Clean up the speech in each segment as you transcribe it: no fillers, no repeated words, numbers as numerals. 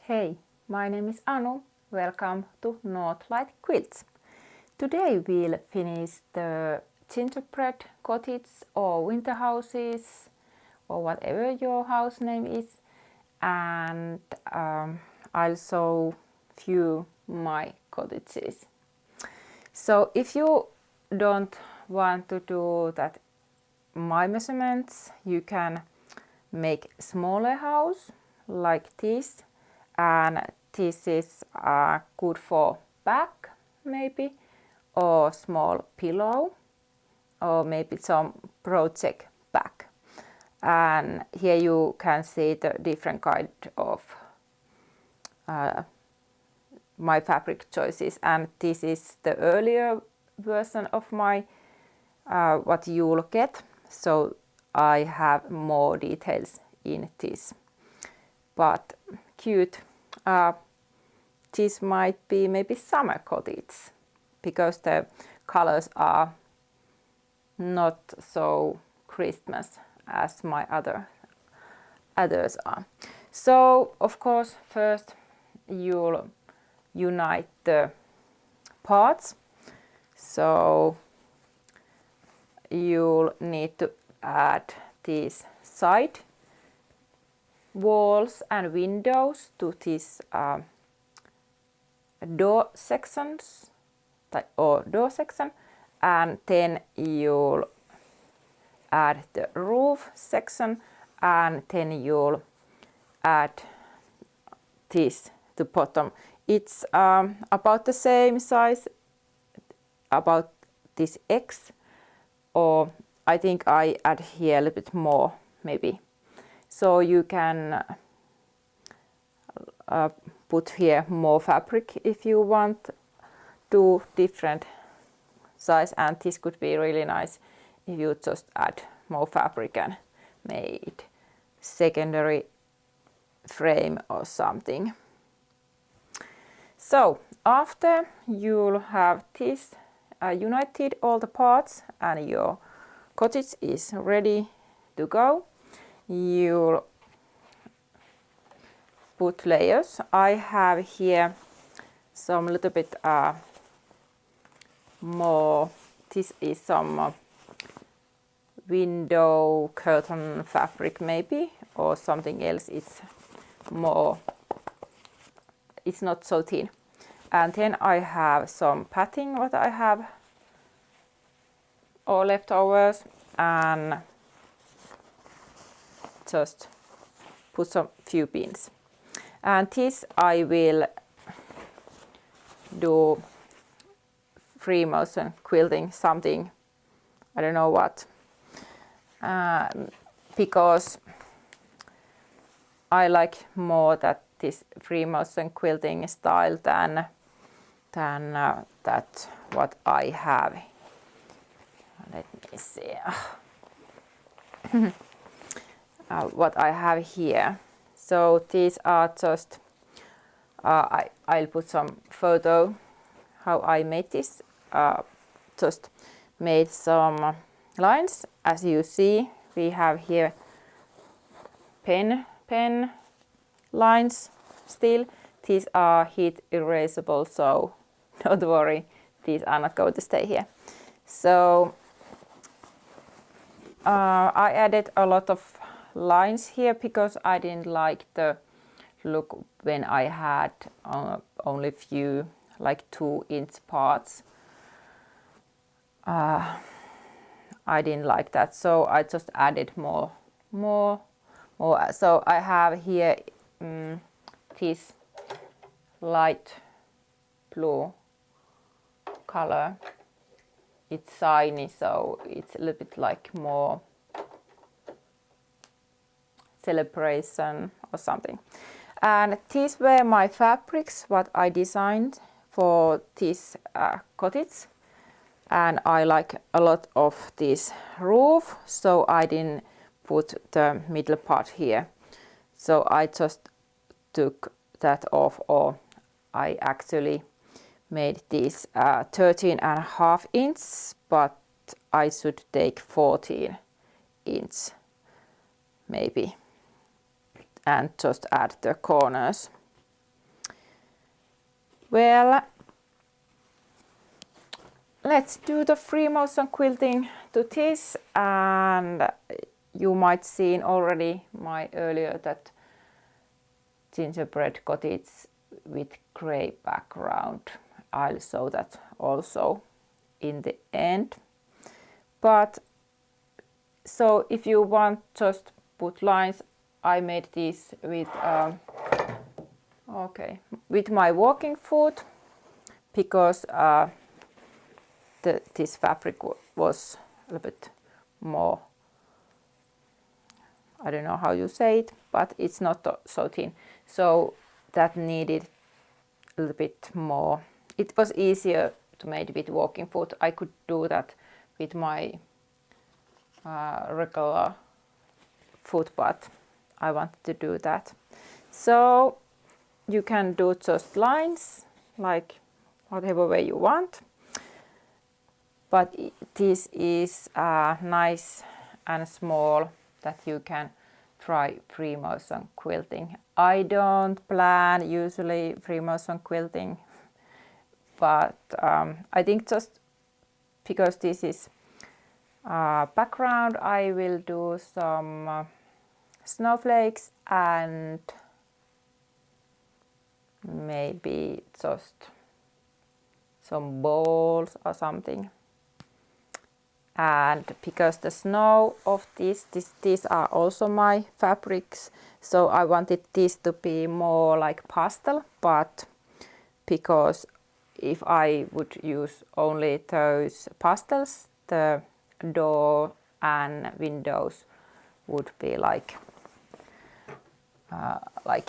Hey, my name is Anu. Welcome to Northlight Quilts. Today we'll finish the gingerbread cottages or winter houses or whatever your house name is, and I'll show few my cottages. So if you don't want to do that my measurements, you can make smaller house like this, and this is good for back maybe, or small pillow, or maybe some project bag. And here you can see the different kind of my fabric choices, and this is the earlier version of my what you'll get, so I have more details in this, but cute. This might be maybe summer cottage because the colors are not so Christmas as my others are. So of course first you'll unite the parts, so you'll need to add these side walls and windows to these door sections or door section, and then you'll add the roof section, and then you'll add this to bottom. It's about the same size, about this X, or I think I add here a little bit more maybe. So you can put here more fabric if you want to different size, and this could be really nice if you just add more fabric and made secondary frame or something. So after you'll have this united all the parts and your cottage is ready to go, you'll put layers. I have here some little bit more. This is some window curtain fabric maybe, or something else. It's more, it's not so thin. And then I have some padding what I have or leftovers, and just put some few pins. And this I will do free motion quilting, something, I don't know what, because I like more that this free motion quilting style than that what I have. Let me see what I have here. So these are just, I'll put some photo how I made this. Just made some lines. As you see, we have here pen lines still. These are heat erasable, so don't worry, these are not going to stay here. So I added a lot of lines here because I didn't like the look when I had only few, like 2-inch parts. I didn't like that, so I just added more. So I have here this light blue color. It's shiny, so it's a little bit like more celebration or something. And these were my fabrics what I designed for this cottage, and I like a lot of this roof, so I didn't put the middle part here. So I just took that off, or I actually made this 13.5 inch, but I should take 14 inch maybe, and just add the corners. Well, let's do the free motion quilting to this, and you might seen already my earlier that gingerbread cottage with grey background. I'll show that also in the end. But so if you want just put lines, I made this with with my walking foot, because this fabric was a little bit more, I don't know how you say it, but it's not so thin, so that needed a little bit more. It was easier to make with walking foot. I could do that with my regular foot, but I wanted to do that. So you can do just lines, like whatever way you want. But this is nice and small that you can try free motion quilting. I don't plan usually free motion quilting, but I think just because this is background, I will do some snowflakes and maybe just some balls or something. And because the snow of these are also my fabrics, so I wanted this to be more like pastel, but because if I would use only those pastels, the door and windows would be like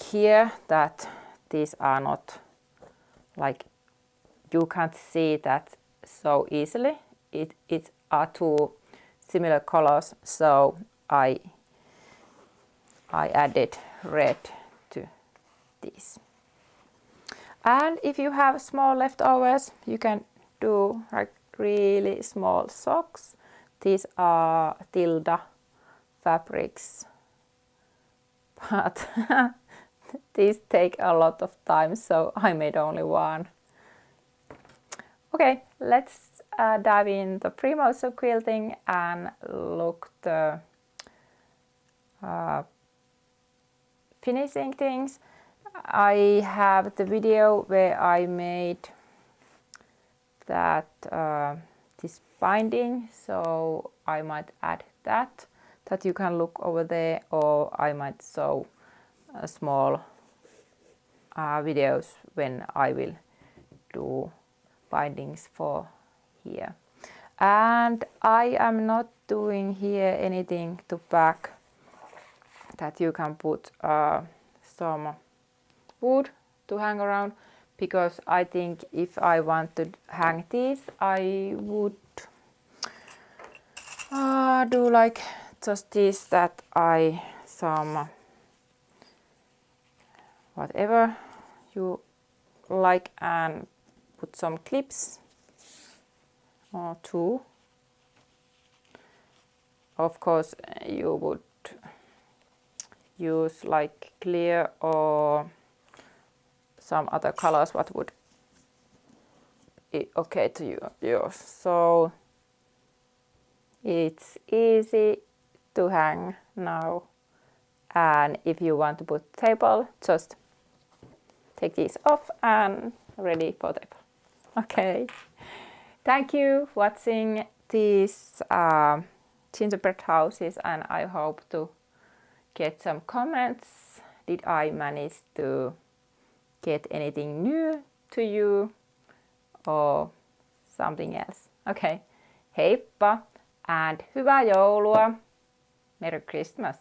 here, that these are not like, you can't see that so easily. It are two similar colors, so I added red to this. And if you have small leftovers, you can do like really small socks. These are Tilda fabrics, but these take a lot of time, so I made only one. Okay, let's dive in the free motion quilting and look the finishing things. I have the video where I made that this binding, so I might add that you can look over there, or I might show small videos when I will do bindings for here. And I am not doing here anything to back, that you can put some wood to hang around, because I think if I want to hang these, I would do like just this, that I some whatever you like, and put some clips or two. Of course you would use like clear or some other colors what would be okay to use. So it's easy to hang now, and if you want to put table, just take these off and ready for table. Okay, thank you for watching these gingerbread houses, and I hope to get some comments. Did I manage to get anything new to you or something else? Okay, heippa and hyvää joulua! Merry Christmas!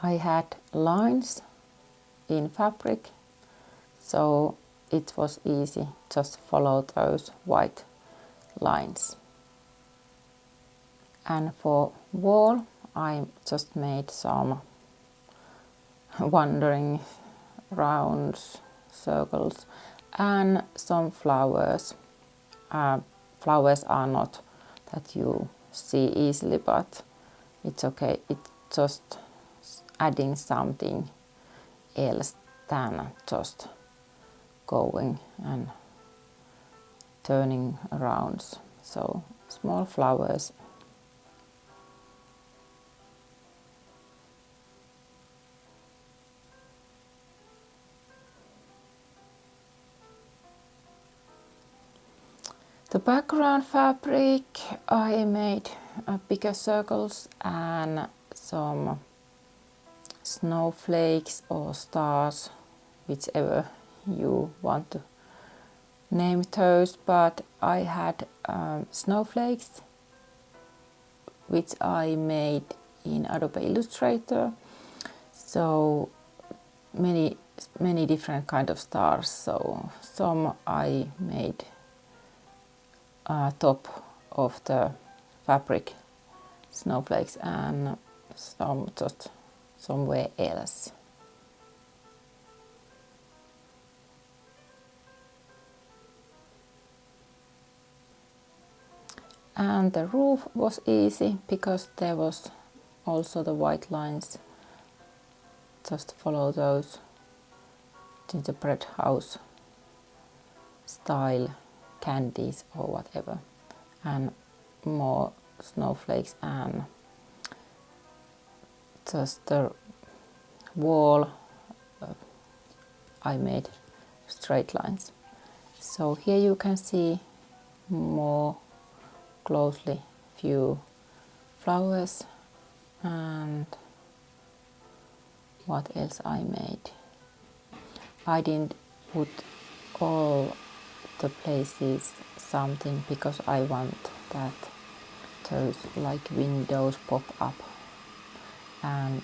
I had lines in fabric, so it was easy just follow those white lines. And for wall, I just made some wandering rounds, circles, and some flowers. Flowers are not that you see easily, but it's okay. It's just adding something else than just going and turning around. So small flowers. The background fabric, I made bigger circles and some snowflakes or stars, whichever you want to name those, but I had snowflakes which I made in Adobe Illustrator. So many different kind of stars. So some I made top of the fabric snowflakes and some just somewhere else. And the roof was easy because there was also the white lines. Just follow those gingerbread house style candies or whatever, and more snowflakes, and just the wall I made straight lines. So here you can see more closely few flowers, and what else I made. I didn't put all the places something because I want that those like windows pop up, and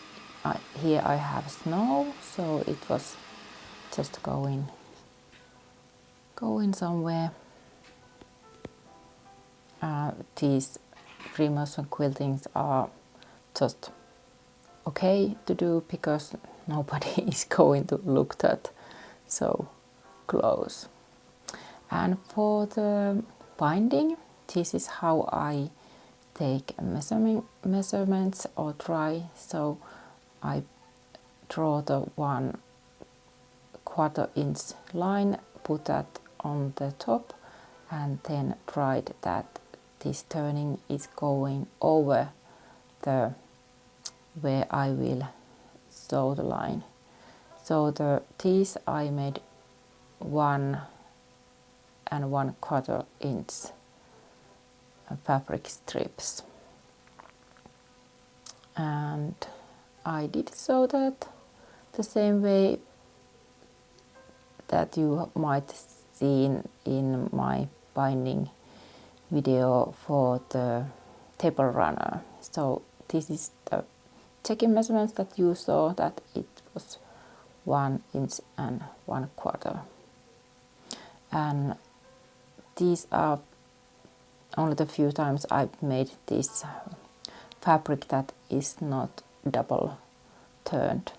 here I have snow, so it was just going somewhere. These free motion quiltings are just okay to do because nobody is going to look that so close. And for the binding, this is how I take measurements or try. So I draw the 1/4 inch line, put that on the top, and then tried that this turning is going over the where I will sew the line. So these I made 1 1/4 inch fabric strips, and I did sew that the same way that you might see in my binding video for the table runner. So this is the checking measurements that you saw, that it was 1 inch and 1/4. And these are only the few times I've made this fabric that is not double turned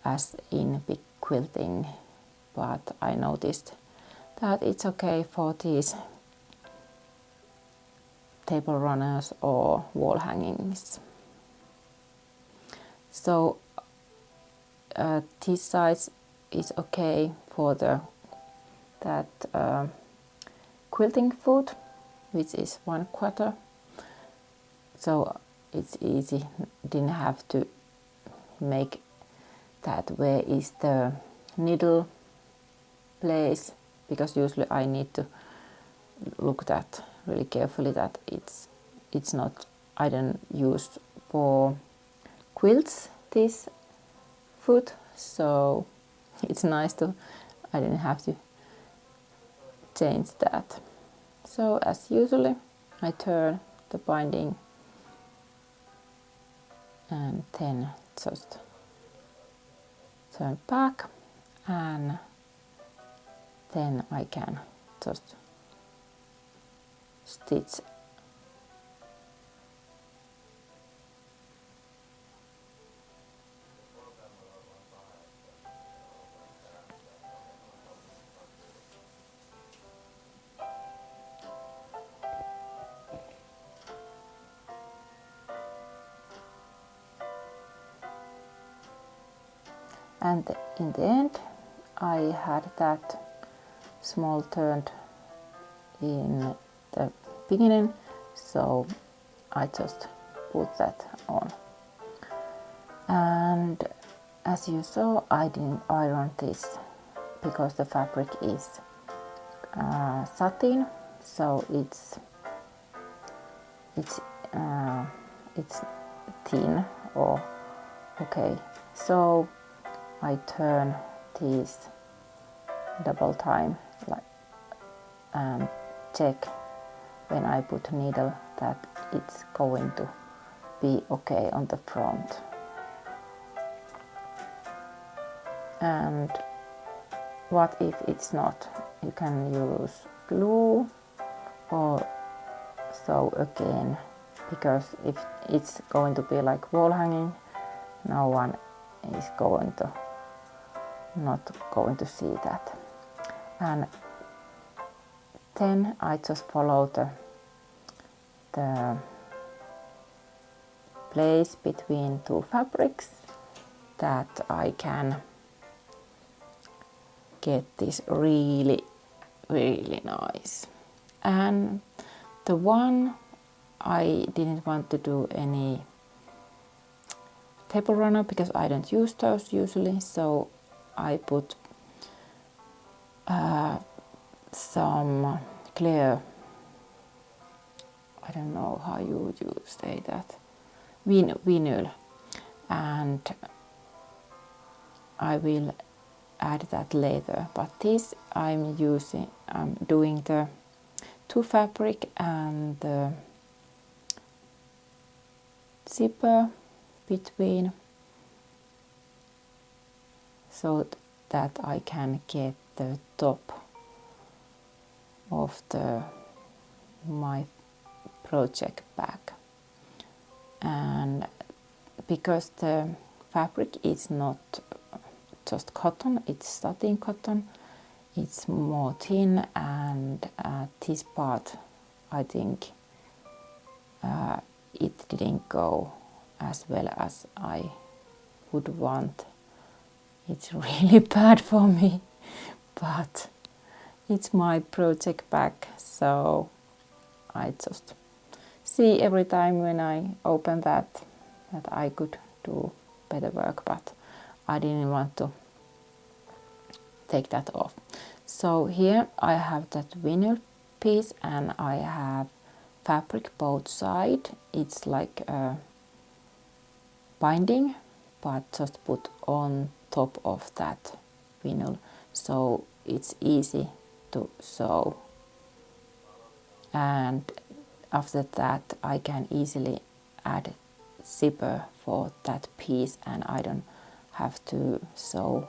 as in big quilting, but I noticed that it's okay for these table runners or wall hangings. So this size is okay for that quilting foot, which is 1/4. So it's easy, didn't have to make that where is the needle place, because usually I need to look that really carefully that it's not, I don't use for quilts this foot, so it's nice to, I didn't have to change that. So as usually I turn the binding and then just turn back, and then I can just stitch And in the end I had that small turned in the beginning, so I just put that on. And as you saw, I didn't iron this because the fabric is satin, so it's thin or okay. So I turn these double time and check when I put needle that it's going to be okay on the front. And what if it's not? You can use glue or sew again, because if it's going to be like wall hanging, no one is not going to see that. And then I just follow the place between two fabrics that I can get this really nice. And the one I didn't want to do any table runner because I don't use those usually, so I put some clear, I don't know how you say that, vinyl, and I will add that later. But this I'm doing the two fabric and the zipper between, so that I can get the top of my project bag. And because the fabric is not just cotton, it's satin cotton, it's more thin, and this part I think it didn't go as well as I would want. It's really bad for me, but it's my project bag, so I just see every time when I open that I could do better work, but I didn't want to take that off. So here I have that vinyl piece and I have fabric both sides. It's like a binding, but just put on top of that vinyl, so it's easy to sew. And after that I can easily add zipper for that piece, and I don't have to sew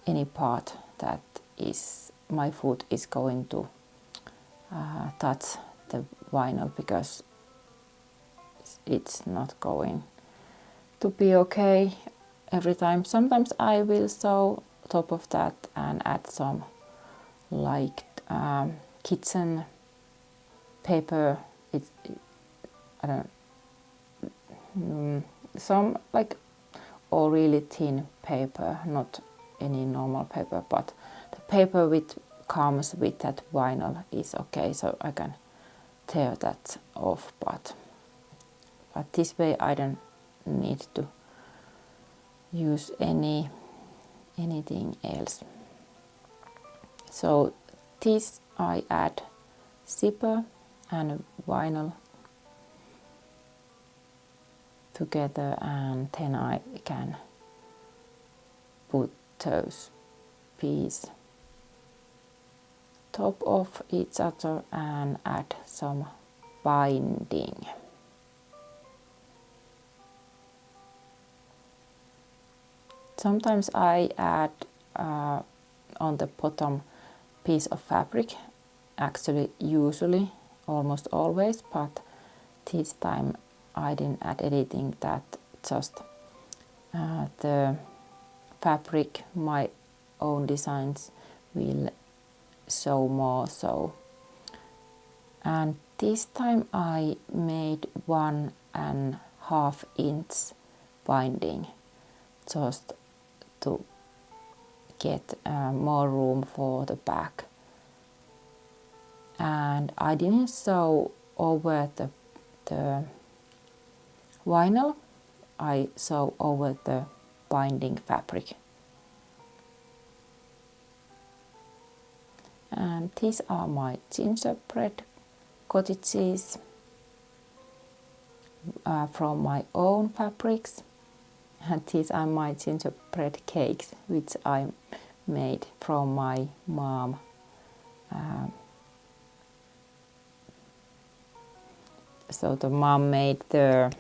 any part that is my foot is going to touch the vinyl, because it's not going to be okay every time. Sometimes I will sew top of that and add some like kitchen paper. Some like or really thin paper, not any normal paper, but the paper which comes with that vinyl is okay, so I can tear that off, but this way I don't need to use anything else. So this I add zipper and vinyl together, and then I can put those pieces top of each other and add some binding. Sometimes I add on the bottom piece of fabric, actually usually almost always, but this time I didn't add anything, that just the fabric, my own designs will show more. So, and this time I made 1.5 inch binding, just to get more room for the back. And I didn't sew over the vinyl, I sew over the binding fabric. And these are my gingerbread cottages from my own fabrics. And these are my gingerbread cakes, which I made from my mom. So the mom made the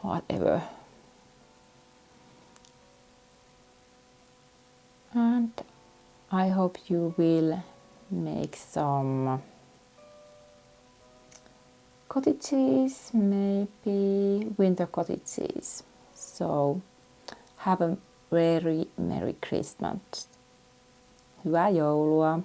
whatever. And I hope you will make some cottages, maybe winter cottages. So have a very Merry Christmas. Hyvää joulua!